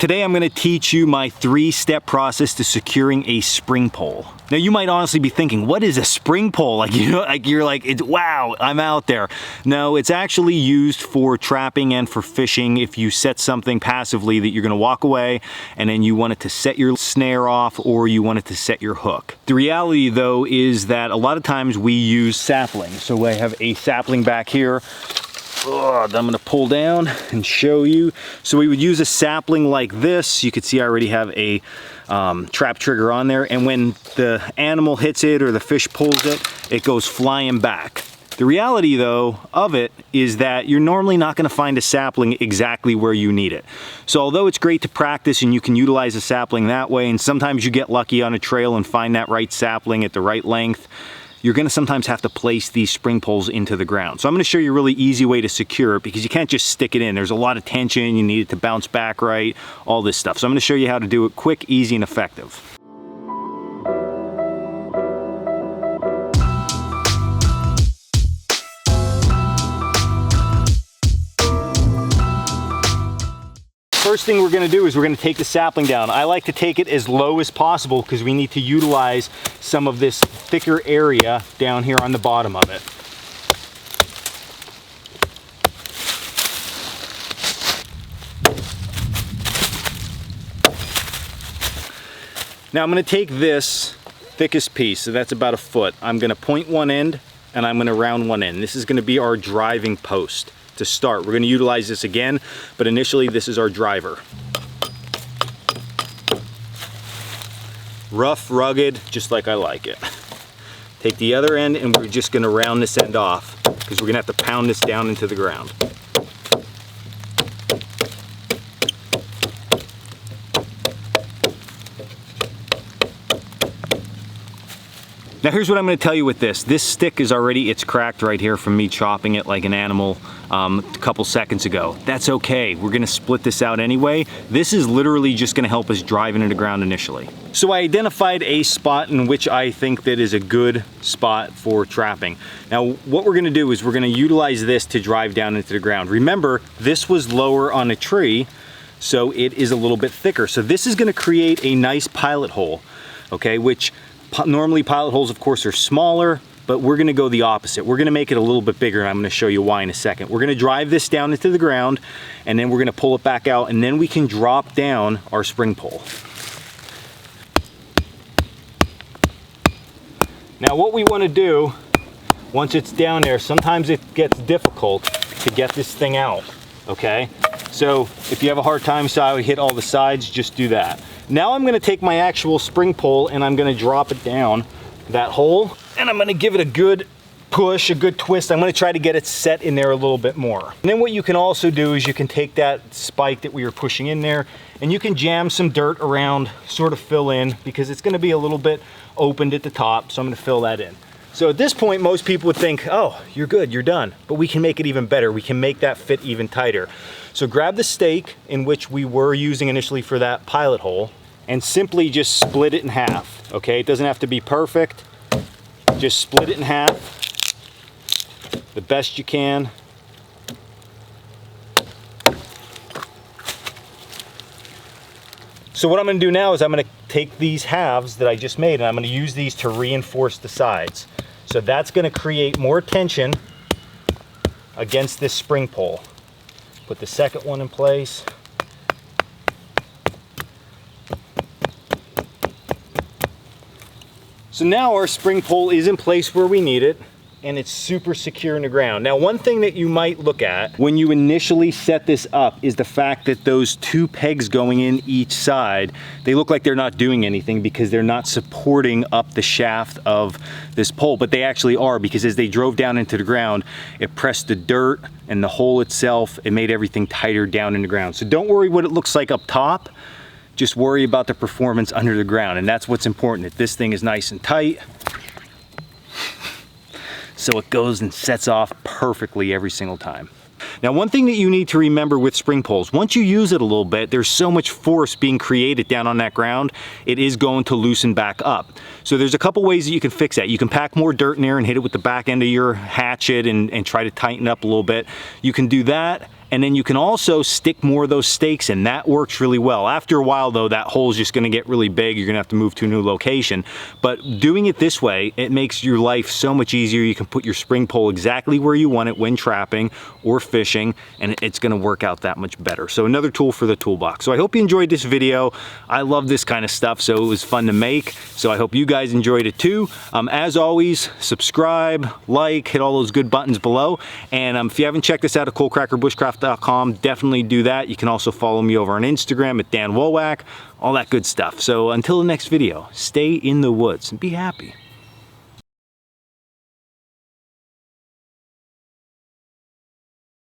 Today I'm going to teach you my 3-step process to securing a spring pole. Now you might honestly be thinking, what is a spring pole? Like, you know, like you're like, wow, I'm out there. No, it's actually used for trapping and for fishing. If you set something passively that you're going to walk away and then you want it to set your snare off or you want it to set your hook. The reality though is that a lot of times we use sapling. So I have a sapling back here. That I'm going to pull down and show you. So we would use a sapling like this. You can see I already have a trap trigger on there, and when the animal hits it or the fish pulls it, it goes flying back. The reality though of it is that you're normally not going to find a sapling exactly where you need it. So although it's great to practice and you can utilize a sapling that way, and sometimes you get lucky on a trail and find that right sapling at the right length, you're going to sometimes have to place these spring poles into the ground. So I'm going to show you a really easy way to secure it, because you can't just stick it in. There's a lot of tension, you need it to bounce back right, all this stuff. So I'm going to show you how to do it quick, easy, and effective. First thing we're going to do is we're going to take the sapling down. I like to take it as low as possible because we need to utilize some of this thicker area down here on the bottom of it. Now I'm going to take this thickest piece, so that's about 1 foot. I'm going to point one end and I'm going to round one end. This is going to be our driving post. To start, we're going to utilize this again, but initially this is our driver. Rough, rugged, just like I like it. Take the other end and we're just going to round this end off because we're going to have to pound this down into the ground. Now here's what I'm going to tell you with this. This stick is already, it's cracked right here from me chopping it like an animal a couple seconds ago. That's okay. We're going to split this out anyway. This is literally just going to help us drive into the ground initially. So I identified a spot in which I think that is a good spot for trapping. Now what we're going to do is we're going to utilize this to drive down into the ground. Remember, this was lower on a tree, so it is a little bit thicker. So this is going to create a nice pilot hole, okay, which normally pilot holes, of course, are smaller, but we're going to go the opposite. We're going to make it a little bit bigger, and I'm going to show you why in a second. We're going to drive this down into the ground, and then we're going to pull it back out, and then we can drop down our spring pole. Now what we want to do, once it's down there, sometimes it gets difficult to get this thing out, okay? So if you have a hard time, so I would hit all the sides, just do that. Now I'm going to take my actual spring pole and I'm going to drop it down that hole, and I'm going to give it a good push, a good twist. I'm going to try to get it set in there a little bit more. And then what you can also do is you can take that spike that we were pushing in there and you can jam some dirt around, sort of fill in, because it's going to be a little bit opened at the top, so I'm going to fill that in. So at this point, most people would think, oh, you're good, you're done. But we can make it even better. We can make that fit even tighter. So grab the stake in which we were using initially for that pilot hole and simply just split it in half, okay? It doesn't have to be perfect. Just split it in half the best you can. So what I'm going to do now is I'm going to take these halves that I just made and I'm going to use these to reinforce the sides. So that's going to create more tension against this spring pole. Put the second one in place. So now our spring pole is in place where we need it, and it's super secure in the ground. Now, one thing that you might look at when you initially set this up is the fact that those 2 pegs going in each side, they look like they're not doing anything because they're not supporting up the shaft of this pole, but they actually are, because as they drove down into the ground, it pressed the dirt and the hole itself. It made everything tighter down in the ground. So don't worry what it looks like up top. Just worry about the performance under the ground, and that's what's important, that this thing is nice and tight so it goes and sets off perfectly every single time. Now, one thing that you need to remember with spring poles, once you use it a little bit, there's so much force being created down on that ground, it is going to loosen back up. So there's a couple ways that you can fix that. You can pack more dirt in there and hit it with the back end of your hatchet and try to tighten up a little bit. You can do that, And then you can also stick more of those stakes in. That works really well. After a while though, that hole's just gonna get really big. You're gonna have to move to a new location. But doing it this way, it makes your life so much easier. You can put your spring pole exactly where you want it when trapping or fishing, and it's gonna work out that much better. So another tool for the toolbox. So I hope you enjoyed this video. I love this kind of stuff, so it was fun to make. So I hope you guys enjoyed it too. As always, subscribe, like, hit all those good buttons below. And if you haven't checked us out at coalcrackerbushcraft.com, definitely do that. You can also follow me over on Instagram at Dan Wolwack, all that good stuff. So until the next video, stay in the woods and be happy.